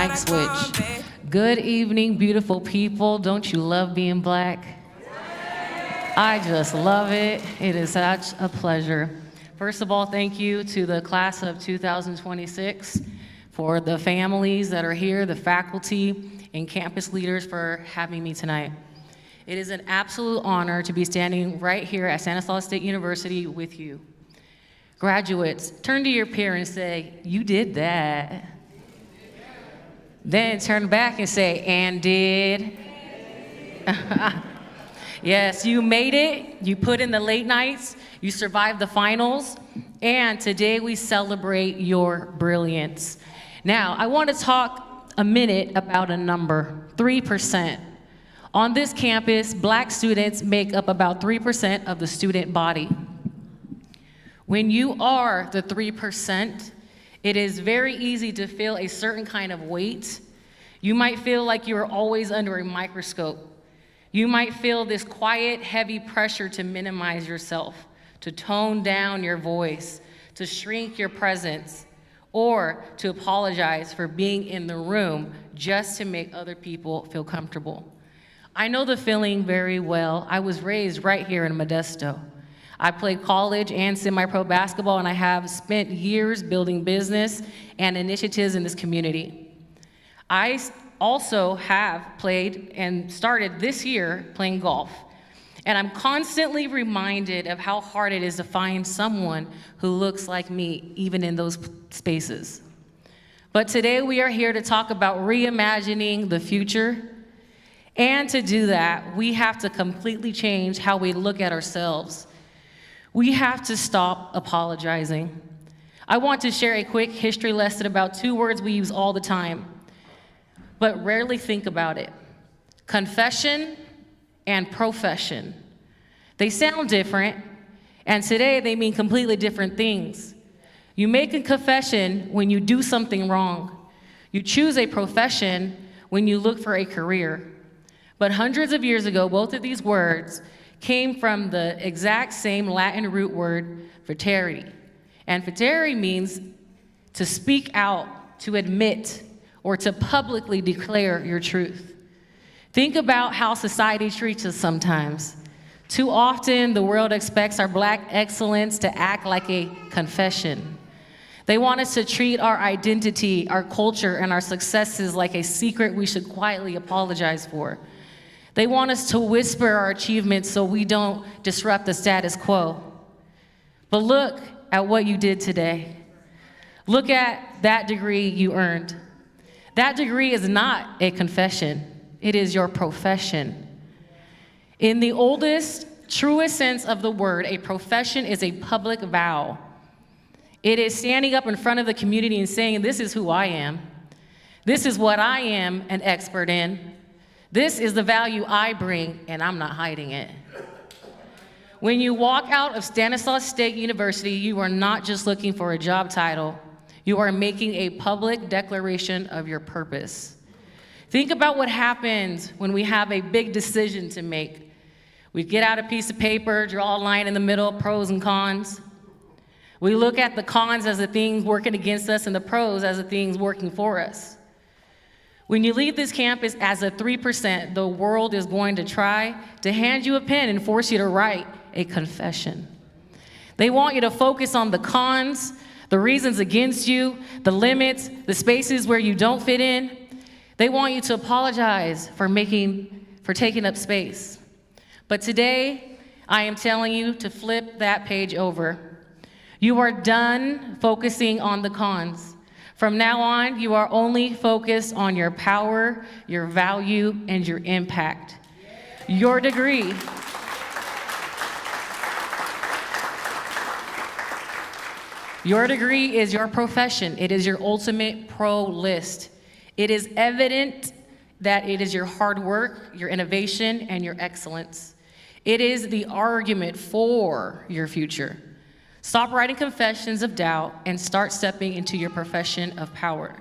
Mic switch. Good evening, beautiful people. Don't you love being black? I just love it. It is such a pleasure. First of all, thank you to the class of 2026 for the families that are here, the faculty, and campus leaders for having me tonight. It is an absolute honor to be standing right here at Stanislaus State University with you. Graduates, turn to your peer and say, "You did that." Then turn back and say, "And did." Yes, you made it. You put in the late nights. You survived the finals. And today we celebrate your brilliance. Now, I want to talk a minute about a number, 3%. On this campus, black students make up about 3% of the student body. When you are the 3%, it is very easy to feel a certain kind of weight. You might feel like you're always under a microscope. You might feel this quiet, heavy pressure to minimize yourself, to tone down your voice, to shrink your presence, or to apologize for being in the room just to make other people feel comfortable. I know the feeling very well. I was raised right here in Modesto. I played college and semi-pro basketball, and I have spent years building business and initiatives in this community. I also have played and started this year playing golf, and I'm constantly reminded of how hard it is to find someone who looks like me, even in those spaces. But today we are here to talk about reimagining the future, and to do that, we have to completely change how we look at ourselves. We have to stop apologizing. I want to share a quick history lesson about two words we use all the time, but rarely think about it: confession and profession. They sound different, and today they mean completely different things. You make a confession when you do something wrong. You choose a profession when you look for a career. But hundreds of years ago, both of these words came from the exact same Latin root word, fraterni. And fraterni means to speak out, to admit, or to publicly declare your truth. Think about how society treats us sometimes. Too often, the world expects our black excellence to act like a confession. They want us to treat our identity, our culture, and our successes like a secret we should quietly apologize for. They want us to whisper our achievements so we don't disrupt the status quo. But look at what you did today. Look at that degree you earned. That degree is not a confession. It is your profession. In the oldest, truest sense of the word, a profession is a public vow. It is standing up in front of the community and saying, "This is who I am. This is what I am an expert in. This is the value I bring, and I'm not hiding it." When you walk out of Stanislaus State University, you are not just looking for a job title. You are making a public declaration of your purpose. Think about what happens when we have a big decision to make. We get out a piece of paper, draw a line in the middle, pros and cons. We look at the cons as the things working against us and the pros as the things working for us. When you leave this campus as a 3%, the world is going to try to hand you a pen and force you to write a confession. They want you to focus on the cons, the reasons against you, the limits, the spaces where you don't fit in. They want you to apologize for taking up space. But today, I am telling you to flip that page over. You are done focusing on the cons. From now on, you are only focused on your power, your value, and your impact. Your degree. Your degree is your profession. It is your ultimate pro list. It is evident that it is your hard work, your innovation, and your excellence. It is the argument for your future. Stop writing confessions of doubt and start stepping into your profession of power.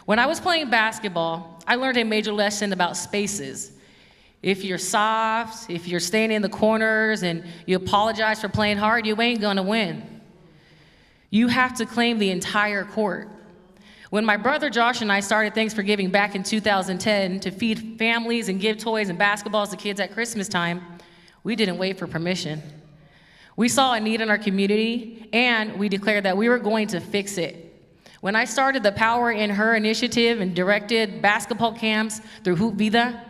When I was playing basketball, I learned a major lesson about spaces. If you're soft, if you're staying in the corners and you apologize for playing hard, you ain't gonna win. You have to claim the entire court. When my brother Josh and I started Thanks for Giving back in 2010 to feed families and give toys and basketballs to kids at Christmas time, we didn't wait for permission. We saw a need in our community, and we declared that we were going to fix it. When I started the Power in Her initiative and directed basketball camps through Hoop Vida,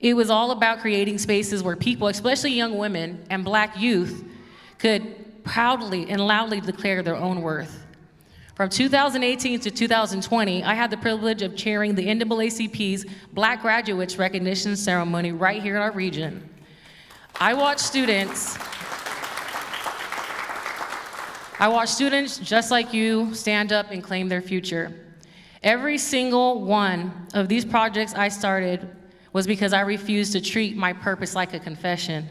it was all about creating spaces where people, especially young women and Black youth, could proudly and loudly declare their own worth. From 2018 to 2020, I had the privilege of chairing the NAACP's Black Graduates Recognition Ceremony right here in our region. I watched students just like you stand up and claim their future. Every single one of these projects I started was because I refused to treat my purpose like a confession.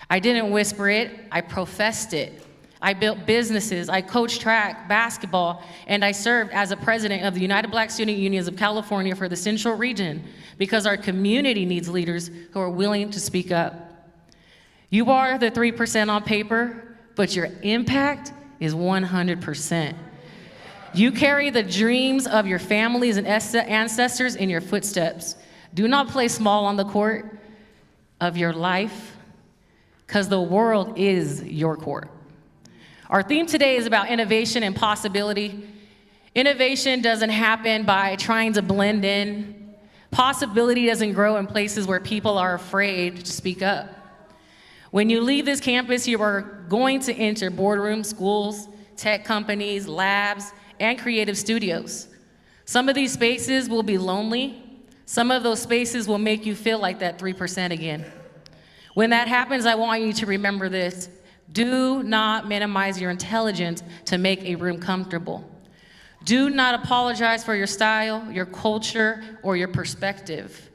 I didn't whisper it, I professed it. I built businesses, I coached track, basketball, and I served as a president of the United Black Student Unions of California for the Central Region because our community needs leaders who are willing to speak up. You are the 3% on paper, but your impact is 100%. You carry the dreams of your families and ancestors in your footsteps. Do not play small on the court of your life, because the world is your court. Our theme today is about innovation and possibility. Innovation doesn't happen by trying to blend in. Possibility doesn't grow in places where people are afraid to speak up. When you leave this campus, you are going to enter boardrooms, schools, tech companies, labs, and creative studios. Some of these spaces will be lonely. Some of those spaces will make you feel like that 3% again. When that happens, I want you to remember this. Do not minimize your intelligence to make a room comfortable. Do not apologize for your style, your culture, or your perspective.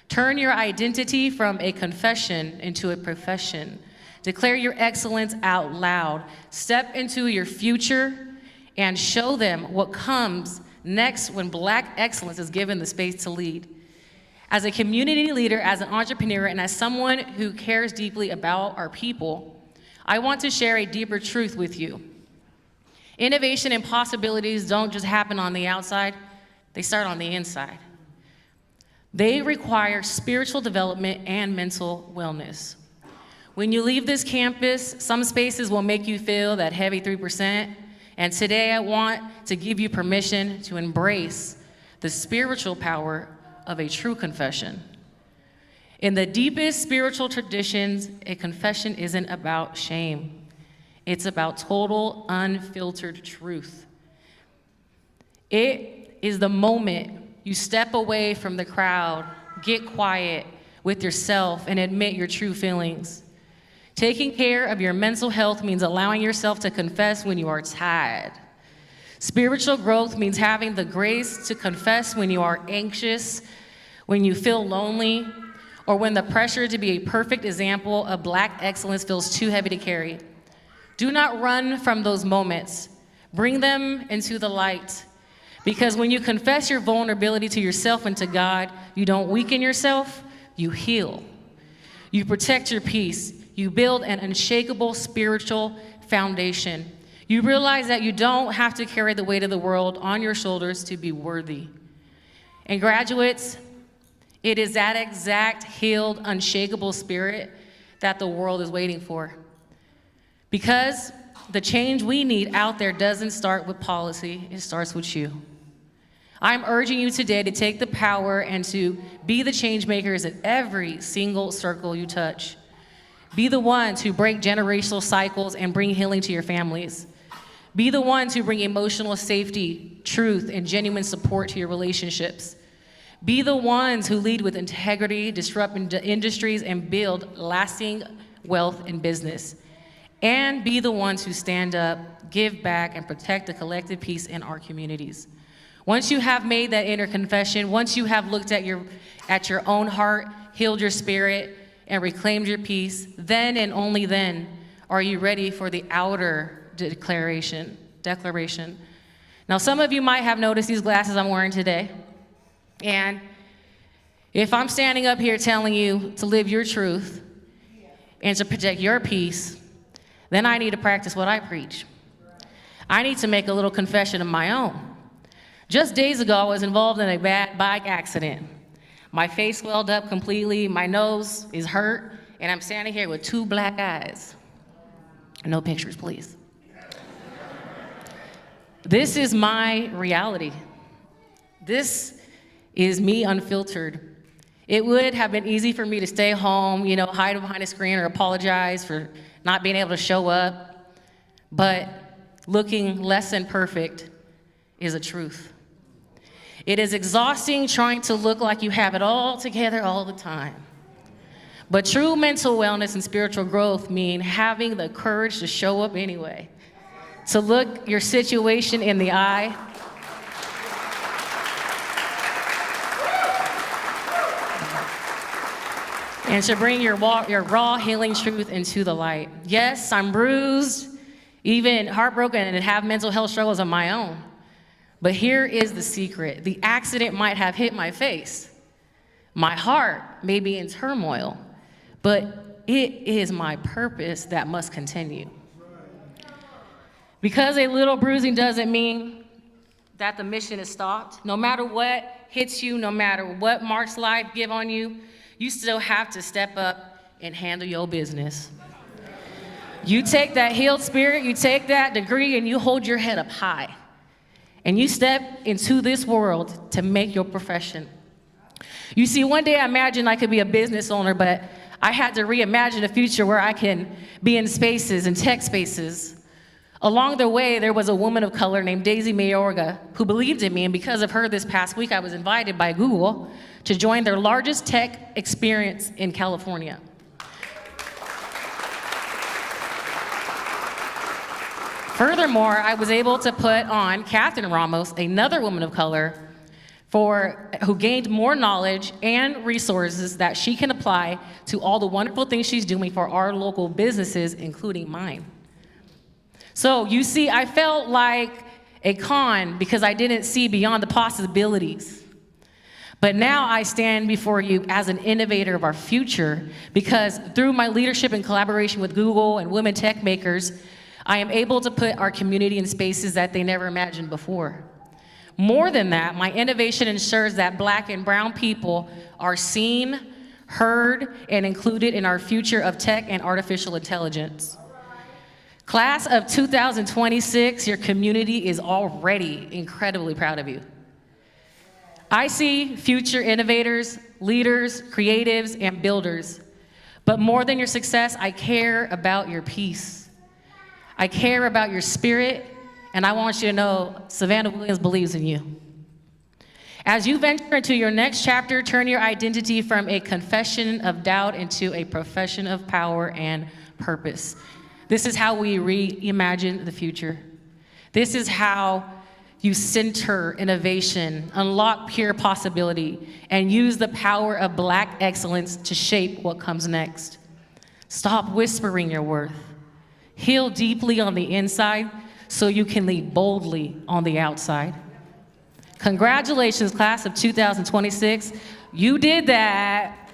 Turn your identity from a confession into a profession. Declare your excellence out loud. Step into your future and show them what comes next when Black excellence is given the space to lead. As a community leader, as an entrepreneur, and as someone who cares deeply about our people, I want to share a deeper truth with you. Innovation and possibilities don't just happen on the outside, they start on the inside. They require spiritual development and mental wellness. When you leave this campus, some spaces will make you feel that heavy 3%, and today I want to give you permission to embrace the spiritual power of a true confession. In the deepest spiritual traditions, a confession isn't about shame. It's about total, unfiltered truth. It is the moment you step away from the crowd, get quiet with yourself, and admit your true feelings. Taking care of your mental health means allowing yourself to confess when you are tired. Spiritual growth means having the grace to confess when you are anxious, when you feel lonely, or when the pressure to be a perfect example of Black excellence feels too heavy to carry. Do not run from those moments. Bring them into the light. Because when you confess your vulnerability to yourself and to God, you don't weaken yourself, you heal. You protect your peace. You build an unshakable spiritual foundation. You realize that you don't have to carry the weight of the world on your shoulders to be worthy. And graduates, it is that exact healed, unshakable spirit that the world is waiting for. Because the change we need out there doesn't start with policy, it starts with you. I'm urging you today to take the power and to be the change makers in every single circle you touch. Be the ones who break generational cycles and bring healing to your families. Be the ones who bring emotional safety, truth, and genuine support to your relationships. Be the ones who lead with integrity, disrupt industries, and build lasting wealth in business. And be the ones who stand up, give back, and protect the collective peace in our communities. Once you have made that inner confession, once you have looked at your own heart, healed your spirit, and reclaimed your peace, then and only then are you ready for the outer declaration. Now, some of you might have noticed these glasses I'm wearing today. And if I'm standing up here telling you to live your truth and to protect your peace, then I need to practice what I preach. I need to make a little confession of my own. Just days ago, I was involved in a bad bike accident. My face swelled up completely, my nose is hurt, and I'm standing here with 2 black eyes. No pictures, please. This is my reality. This is me unfiltered. It would have been easy for me to stay home, hide behind a screen or apologize for not being able to show up. But looking less than perfect is a truth. It is exhausting trying to look like you have it all together all the time. But true mental wellness and spiritual growth mean having the courage to show up anyway, to look your situation in the eye, and to bring your raw healing truth into the light. Yes, I'm bruised, even heartbroken, and have mental health struggles of my own. But here is the secret. The accident might have hit my face. My heart may be in turmoil, but it is my purpose that must continue. Because a little bruising doesn't mean that the mission is stopped. No matter what hits you, no matter what marks life give on you, you still have to step up and handle your business. You take that healed spirit, you take that degree, and you hold your head up high. And you step into this world to make your profession. You see, one day I imagined I could be a business owner, but I had to reimagine a future where I can be in spaces, in tech spaces. Along the way, there was a woman of color named Daisy Mayorga who believed in me, and because of her, this past week, I was invited by Google to join their largest tech experience in California. Furthermore, I was able to put on Catherine Ramos, another woman of color, who gained more knowledge and resources that she can apply to all the wonderful things she's doing for our local businesses, including mine. So you see, I felt like a con because I didn't see beyond the possibilities. But now I stand before you as an innovator of our future because through my leadership and collaboration with Google and women tech makers, I am able to put our community in spaces that they never imagined before. More than that, my innovation ensures that Black and brown people are seen, heard, and included in our future of tech and artificial intelligence. Class of 2026, your community is already incredibly proud of you. I see future innovators, leaders, creatives, and builders. But more than your success, I care about your peace. I care about your spirit, and I want you to know Savannah Williams believes in you. As you venture into your next chapter, turn your identity from a confession of doubt into a profession of power and purpose. This is how we reimagine the future. This is how you center innovation, unlock pure possibility, and use the power of Black excellence to shape what comes next. Stop whispering your worth. Heal deeply on the inside so you can lead boldly on the outside. Congratulations, class of 2026. You did that.